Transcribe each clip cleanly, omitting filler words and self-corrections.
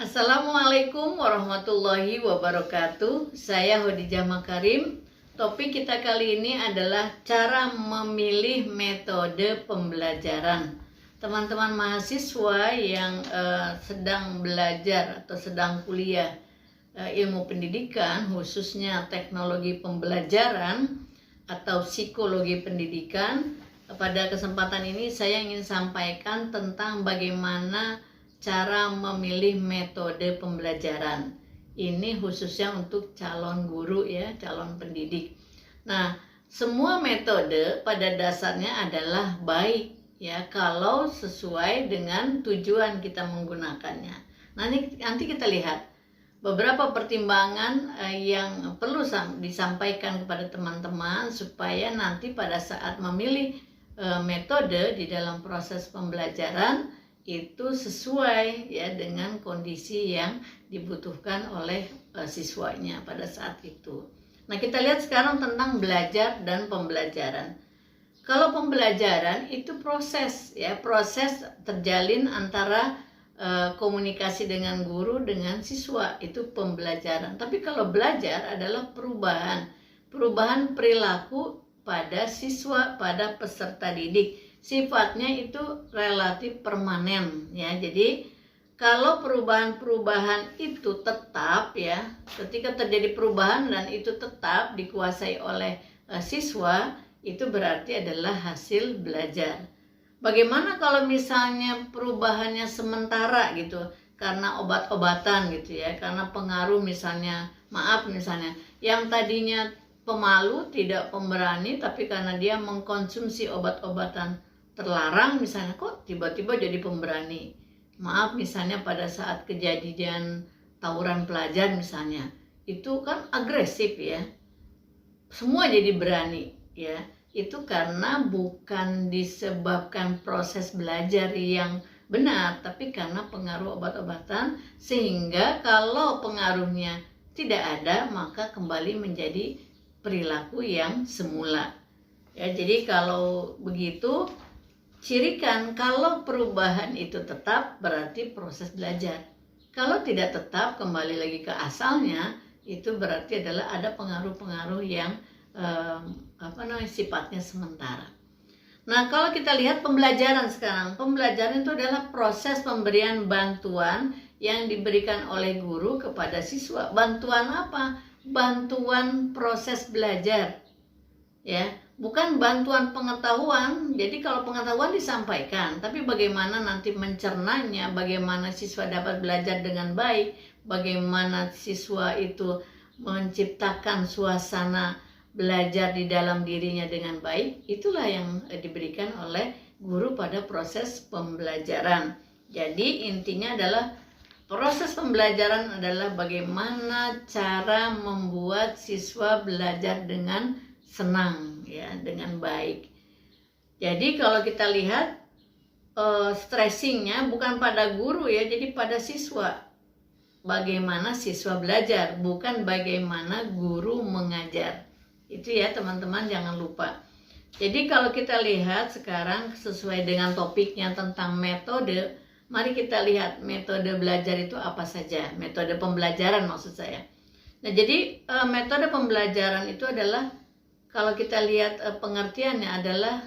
Assalamualaikum warahmatullahi wabarakatuh. Saya Khadijah Makarim. Topik kita kali ini adalah cara memilih metode pembelajaran. Teman-teman mahasiswa yang sedang belajar atau sedang kuliah ilmu pendidikan, khususnya teknologi pembelajaran atau psikologi pendidikan. Pada kesempatan ini saya ingin sampaikan tentang bagaimana cara memilih metode pembelajaran. Ini khususnya untuk calon guru ya, calon pendidik. Nah, semua metode pada dasarnya adalah baik ya kalau sesuai dengan tujuan kita menggunakannya. Nanti kita lihat beberapa pertimbangan yang perlu disampaikan kepada teman-teman supaya nanti pada saat memilih metode di dalam proses pembelajaran itu sesuai ya dengan kondisi yang dibutuhkan oleh siswanya pada saat itu. Nah, kita lihat sekarang tentang belajar dan pembelajaran. Kalau pembelajaran itu proses ya, proses terjalin antara komunikasi dengan guru dengan siswa, itu pembelajaran. Tapi kalau belajar adalah perubahan perilaku pada siswa, pada peserta didik. Sifatnya itu relatif permanen ya. Jadi kalau perubahan-perubahan itu tetap ya, ketika terjadi perubahan dan itu tetap dikuasai oleh siswa, itu berarti adalah hasil belajar. Bagaimana kalau misalnya perubahannya sementara gitu, karena obat-obatan gitu ya, karena pengaruh misalnya, misalnya yang tadinya pemalu, tidak pemberani, tapi karena dia mengkonsumsi obat-obatan terlarang misalnya, kok tiba-tiba jadi pemberani. Misalnya pada saat kejadian tawuran pelajar misalnya, itu kan agresif ya, semua jadi berani ya. Itu karena bukan disebabkan proses belajar yang benar, tapi karena pengaruh obat-obatan, sehingga kalau pengaruhnya tidak ada maka kembali menjadi perilaku yang semula ya. Jadi kalau begitu, cirikan kalau perubahan itu tetap berarti proses belajar. Kalau tidak tetap, kembali lagi ke asalnya, itu berarti adalah ada pengaruh-pengaruh yang sifatnya sementara. Nah, kalau kita lihat pembelajaran sekarang, pembelajaran itu adalah proses pemberian bantuan yang diberikan oleh guru kepada siswa. Bantuan apa? Bantuan proses belajar ya, bukan bantuan pengetahuan. Jadi kalau pengetahuan disampaikan, tapi bagaimana nanti mencernanya, bagaimana siswa dapat belajar dengan baik, bagaimana siswa itu menciptakan suasana belajar di dalam dirinya dengan baik, itulah yang diberikan oleh guru pada proses pembelajaran. Jadi intinya adalah proses pembelajaran adalah bagaimana cara membuat siswa belajar dengan senang ya, dengan baik. Jadi kalau kita lihat stressingnya bukan pada guru ya, jadi pada siswa. Bagaimana siswa belajar, bukan bagaimana guru mengajar. Itu ya teman-teman, jangan lupa. Jadi kalau kita lihat sekarang sesuai dengan topiknya tentang metode, mari kita lihat metode belajar itu apa saja. Metode pembelajaran maksud saya. Nah, jadi metode pembelajaran itu adalah, kalau kita lihat pengertiannya adalah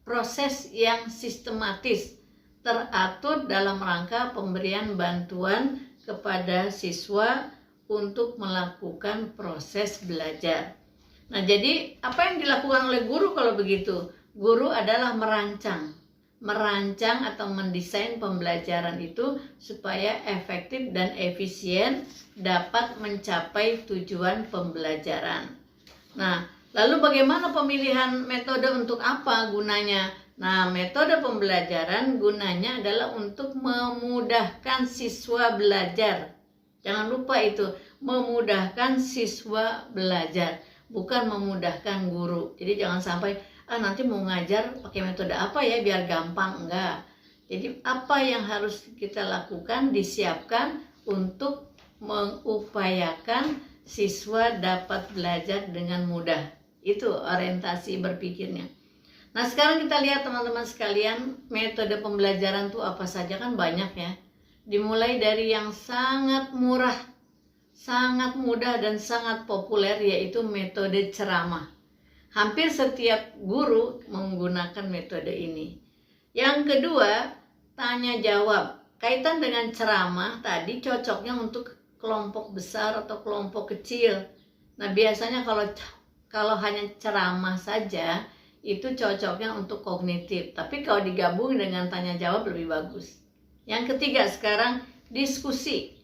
proses yang sistematis, teratur dalam rangka pemberian bantuan kepada siswa untuk melakukan proses belajar. Nah, jadi apa yang dilakukan oleh guru kalau begitu? Guru adalah merancang atau mendesain pembelajaran itu supaya efektif dan efisien dapat mencapai tujuan pembelajaran. Nah, lalu bagaimana pemilihan metode, untuk apa gunanya? Nah, metode pembelajaran gunanya adalah untuk memudahkan siswa belajar. Jangan lupa itu, memudahkan siswa belajar, bukan memudahkan guru. Jadi jangan sampai nanti mau ngajar pakai metode apa ya biar gampang, enggak. Jadi apa yang harus kita lakukan, disiapkan untuk mengupayakan siswa dapat belajar dengan mudah. Itu orientasi berpikirnya. Nah, sekarang kita lihat teman-teman sekalian, metode pembelajaran itu apa saja, kan banyak ya. Dimulai dari yang sangat murah, sangat mudah dan sangat populer, yaitu metode ceramah. Hampir setiap guru menggunakan metode ini. Yang kedua, tanya jawab. Kaitan dengan ceramah tadi cocoknya untuk kelompok besar atau kelompok kecil. Nah, biasanya kalau hanya ceramah saja itu cocoknya untuk kognitif, tapi kalau digabung dengan tanya jawab lebih bagus. Yang ketiga sekarang, diskusi.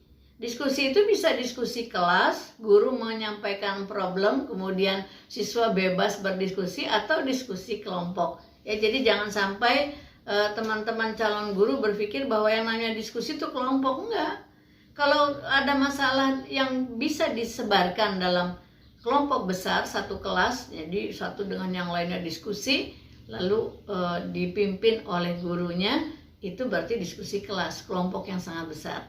Diskusi itu bisa diskusi kelas, guru menyampaikan problem, kemudian siswa bebas berdiskusi, atau diskusi kelompok. Ya, jadi jangan sampai teman-teman calon guru berpikir bahwa yang namanya diskusi itu kelompok. Enggak. Kalau ada masalah yang bisa disebarkan dalam kelompok besar, satu kelas, jadi satu dengan yang lainnya diskusi, lalu dipimpin oleh gurunya, itu berarti diskusi kelas, kelompok yang sangat besar.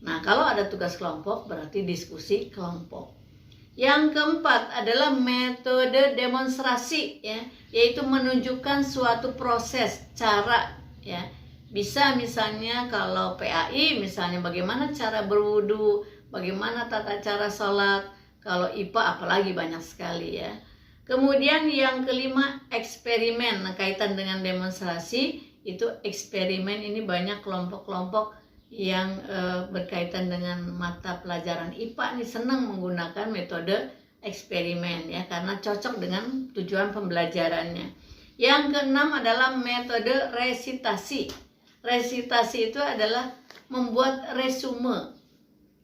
Nah, kalau ada tugas kelompok berarti diskusi kelompok. Yang keempat adalah metode demonstrasi, ya, yaitu menunjukkan suatu proses, cara, ya. Bisa misalnya kalau PAI, misalnya bagaimana cara berwudu, bagaimana tata cara sholat. Kalau IPA apalagi banyak sekali, ya. Kemudian yang kelima, eksperimen. Nah, kaitan dengan demonstrasi, itu eksperimen ini banyak kelompok-kelompok yang berkaitan dengan mata pelajaran IPA nih senang menggunakan metode eksperimen, ya, karena cocok dengan tujuan pembelajarannya. Yang keenam adalah metode resitasi. Resitasi itu adalah membuat resume.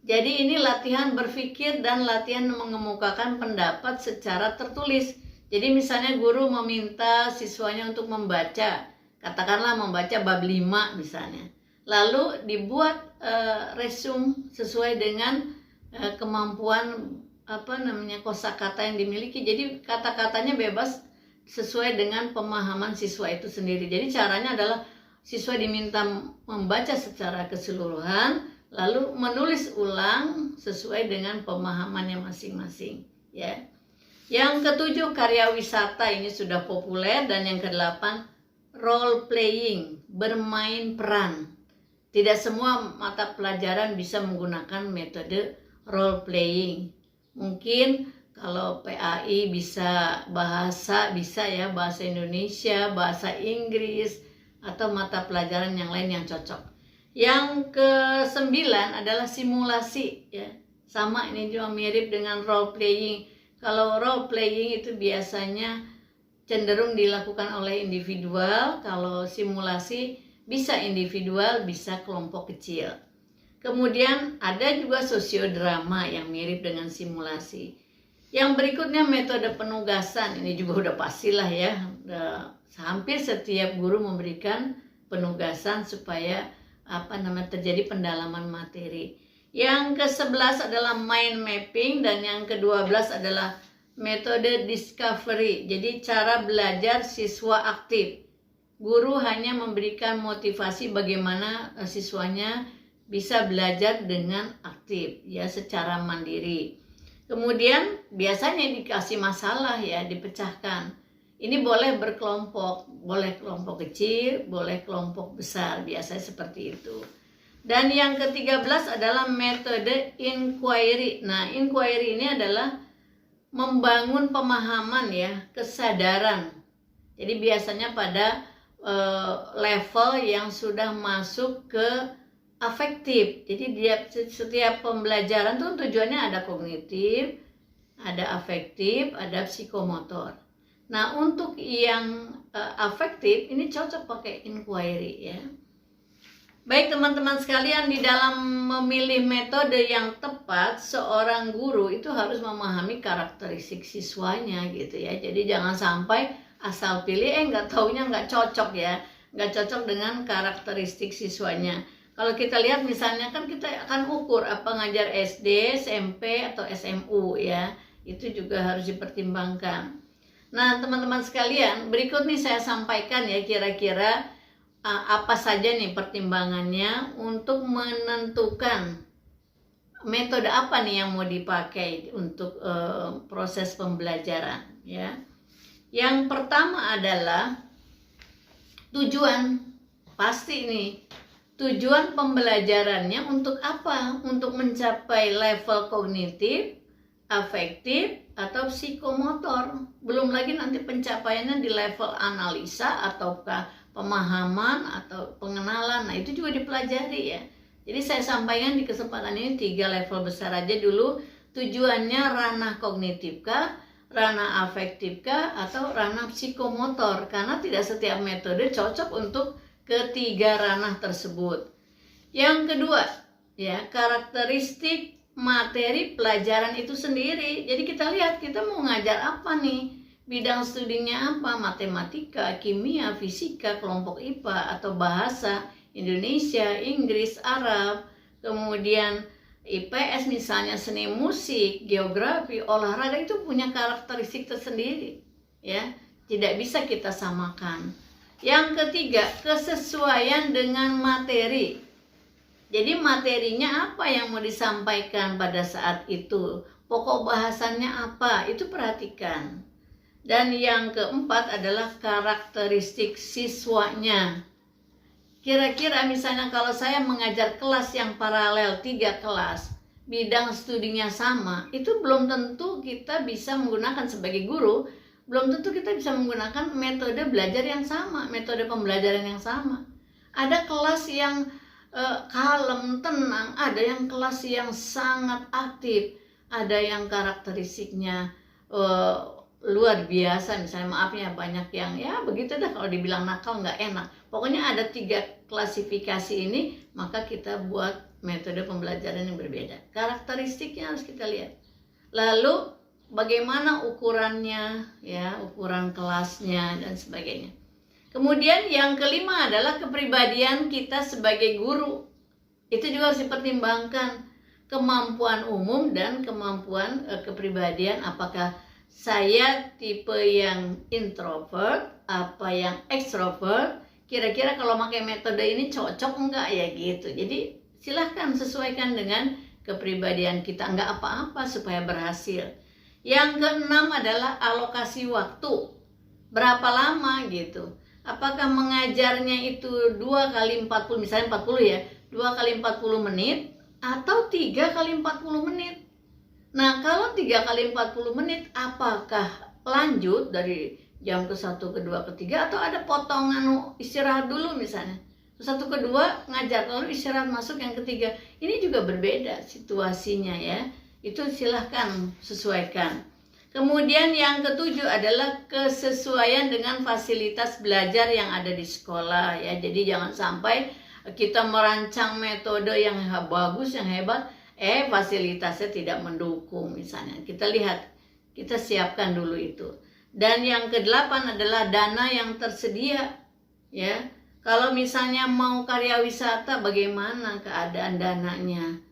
Jadi ini latihan berpikir dan latihan mengemukakan pendapat secara tertulis. Jadi misalnya guru meminta siswanya untuk membaca, katakanlah membaca bab 5 misalnya. Lalu dibuat resume sesuai dengan kemampuan kosakata yang dimiliki. Jadi kata-katanya bebas sesuai dengan pemahaman siswa itu sendiri. Jadi caranya adalah siswa diminta membaca secara keseluruhan, lalu menulis ulang sesuai dengan pemahamannya masing-masing, ya. Yang ketujuh, karya wisata, ini sudah populer. Dan yang kedelapan, role playing, bermain peran. Tidak semua mata pelajaran bisa menggunakan metode role playing. Mungkin kalau PAI bisa bahasa, bisa ya, bahasa Indonesia, bahasa Inggris, atau mata pelajaran yang lain yang cocok. Yang ke-9 adalah simulasi, ya. Sama, ini juga mirip dengan role playing. Kalau role playing itu biasanya cenderung dilakukan oleh individual, kalau simulasi bisa individual, bisa kelompok kecil. Kemudian ada juga sosiodrama yang mirip dengan simulasi. Yang berikutnya metode penugasan, ini juga udah pastilah ya. Hampir setiap guru memberikan penugasan supaya terjadi pendalaman materi. Yang ke-11 adalah mind mapping, dan yang ke-12 adalah metode discovery. Jadi cara belajar siswa aktif. Guru hanya memberikan motivasi bagaimana siswanya bisa belajar dengan aktif, ya, secara mandiri. Kemudian biasanya dikasih masalah, ya, dipecahkan. Ini boleh berkelompok, boleh kelompok kecil, boleh kelompok besar, biasanya seperti itu. Dan yang ke-13 adalah metode inquiry. Nah, inquiry ini adalah membangun pemahaman, ya, kesadaran. Jadi biasanya pada level yang sudah masuk ke afektif. Jadi setiap pembelajaran tuh tujuannya ada kognitif, ada afektif, ada psikomotor. Nah, untuk yang afektif ini cocok pakai inquiry, ya. Baik teman-teman sekalian, di dalam memilih metode yang tepat, seorang guru itu harus memahami karakteristik siswanya, gitu ya. Jadi jangan sampai asal pilih nggak taunya nggak cocok, ya, nggak cocok dengan karakteristik siswanya. Kalau kita lihat misalnya kan kita akan ukur apa ngajar SD, SMP atau SMU, ya, itu juga harus dipertimbangkan. Nah teman-teman sekalian, berikut nih saya sampaikan ya kira-kira apa saja nih pertimbangannya untuk menentukan metode apa nih yang mau dipakai untuk proses pembelajaran, ya. Yang pertama adalah tujuan. Pasti nih tujuan pembelajarannya untuk apa? Untuk mencapai level kognitif, afektif, atau psikomotor. Belum lagi nanti pencapaiannya di level analisa ataukah pemahaman atau pengenalan. Nah, itu juga dipelajari ya. Jadi saya sampaikan di kesempatan ini 3 level besar aja dulu. Tujuannya ranah kognitif kah, ranah afektif kah, atau ranah psikomotor. Karena tidak setiap metode cocok untuk ketiga ranah tersebut. Yang kedua, ya, karakteristik materi pelajaran itu sendiri. Jadi kita lihat kita mau ngajar apa nih? Bidang studinya apa? Matematika, kimia, fisika, kelompok IPA atau bahasa Indonesia, Inggris, Arab, kemudian IPS misalnya seni musik, geografi, olahraga itu punya karakteristik tersendiri, ya. Tidak bisa kita samakan. Yang ketiga, kesesuaian dengan materi. Jadi materinya apa yang mau disampaikan pada saat itu? Pokok bahasannya apa? Itu perhatikan. Dan yang keempat adalah karakteristik siswanya. Kira-kira misalnya kalau saya mengajar kelas yang paralel 3 kelas, bidang studinya sama, itu belum tentu kita bisa menggunakan sebagai guru, belum tentu kita bisa menggunakan metode belajar yang sama, metode pembelajaran yang sama. Ada kelas yang kalem, tenang, ada yang kelas yang sangat aktif, ada yang karakteristiknya luar biasa, misalnya maaf ya banyak yang ya begitu dah, kalau dibilang nakal nggak enak. Pokoknya ada 3 klasifikasi ini, maka kita buat metode pembelajaran yang berbeda. Karakteristiknya harus kita lihat. Lalu bagaimana ukurannya, ya, ukuran kelasnya dan sebagainya. Kemudian yang kelima adalah kepribadian kita sebagai guru. Itu juga harus dipertimbangkan, kemampuan umum dan kemampuan kepribadian. Apakah saya tipe yang introvert, apa yang extrovert? Kira-kira kalau pakai metode ini cocok enggak ya gitu. Jadi silahkan sesuaikan dengan kepribadian kita, enggak apa-apa supaya berhasil. Yang keenam adalah alokasi waktu. Berapa lama gitu. Apakah mengajarnya itu 2 kali 40, misalnya 40 ya, 2 kali 40 menit atau 3 kali 40 menit. Nah, kalau 3 kali 40 menit, apakah lanjut dari jam ke-1, ke-2, ke-3 atau ada potongan istirahat dulu misalnya. 1, ke-2 ngajar, lalu istirahat masuk yang ketiga. Ini juga berbeda situasinya ya. Itu silahkan sesuaikan. Kemudian yang ketujuh adalah kesesuaian dengan fasilitas belajar yang ada di sekolah ya. Jadi jangan sampai kita merancang metode yang bagus, yang hebat, fasilitasnya tidak mendukung misalnya. Kita lihat, kita siapkan dulu itu. Dan yang ke-8 adalah dana yang tersedia ya. Kalau misalnya mau karya wisata, bagaimana keadaan dananya?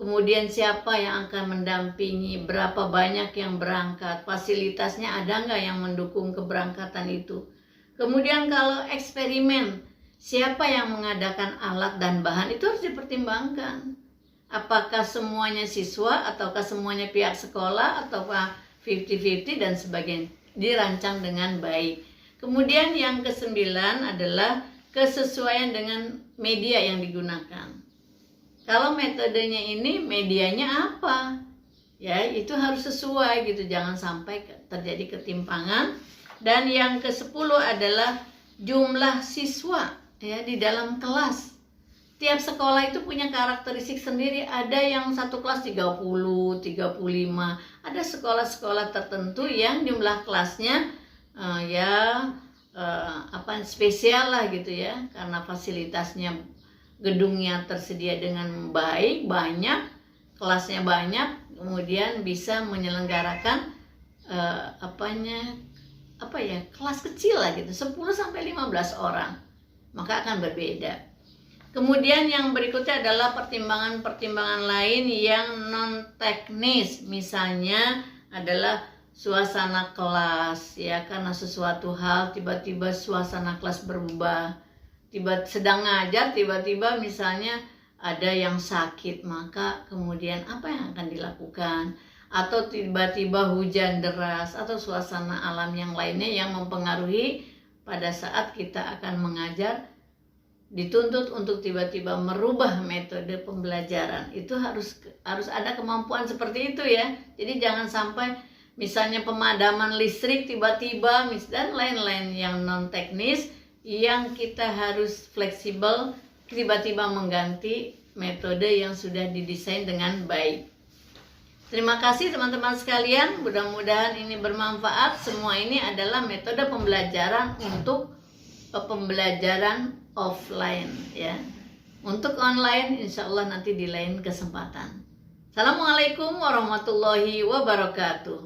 Kemudian siapa yang akan mendampingi, berapa banyak yang berangkat, fasilitasnya ada nggak yang mendukung keberangkatan itu. Kemudian kalau eksperimen, siapa yang mengadakan alat dan bahan, itu harus dipertimbangkan. Apakah semuanya siswa, ataukah semuanya pihak sekolah, ataukah 50-50 dan sebagainya. Dirancang dengan baik. Kemudian yang ke-9 adalah kesesuaian dengan media yang digunakan. Kalau metodenya ini, medianya apa? Ya, itu harus sesuai gitu, jangan sampai terjadi ketimpangan. Dan yang ke-10 adalah jumlah siswa ya di dalam kelas. Tiap sekolah itu punya karakteristik sendiri. Ada yang satu kelas 30, 35. Ada sekolah-sekolah tertentu yang jumlah kelasnya spesial lah gitu ya, karena fasilitasnya, gedungnya tersedia dengan baik, banyak, kelasnya banyak, kemudian bisa menyelenggarakan kelas kecil lah gitu, 10-15 orang, maka akan berbeda. Kemudian yang berikutnya adalah pertimbangan-pertimbangan lain yang non teknis, misalnya adalah suasana kelas ya, karena sesuatu hal tiba-tiba suasana kelas berubah. Sedang ngajar, tiba-tiba misalnya ada yang sakit, maka kemudian apa yang akan dilakukan? Atau tiba-tiba hujan deras, atau suasana alam yang lainnya yang mempengaruhi pada saat kita akan mengajar dituntut untuk tiba-tiba merubah metode pembelajaran. Itu harus ada kemampuan seperti itu ya. Jadi jangan sampai misalnya pemadaman listrik tiba-tiba dan lain-lain yang non teknis yang kita harus fleksibel tiba-tiba mengganti metode yang sudah didesain dengan baik. Terima kasih teman-teman sekalian, mudah-mudahan ini bermanfaat. Semua ini adalah metode pembelajaran untuk pembelajaran offline ya. Untuk online insya Allah nanti di lain kesempatan. Assalamualaikum warahmatullahi wabarakatuh.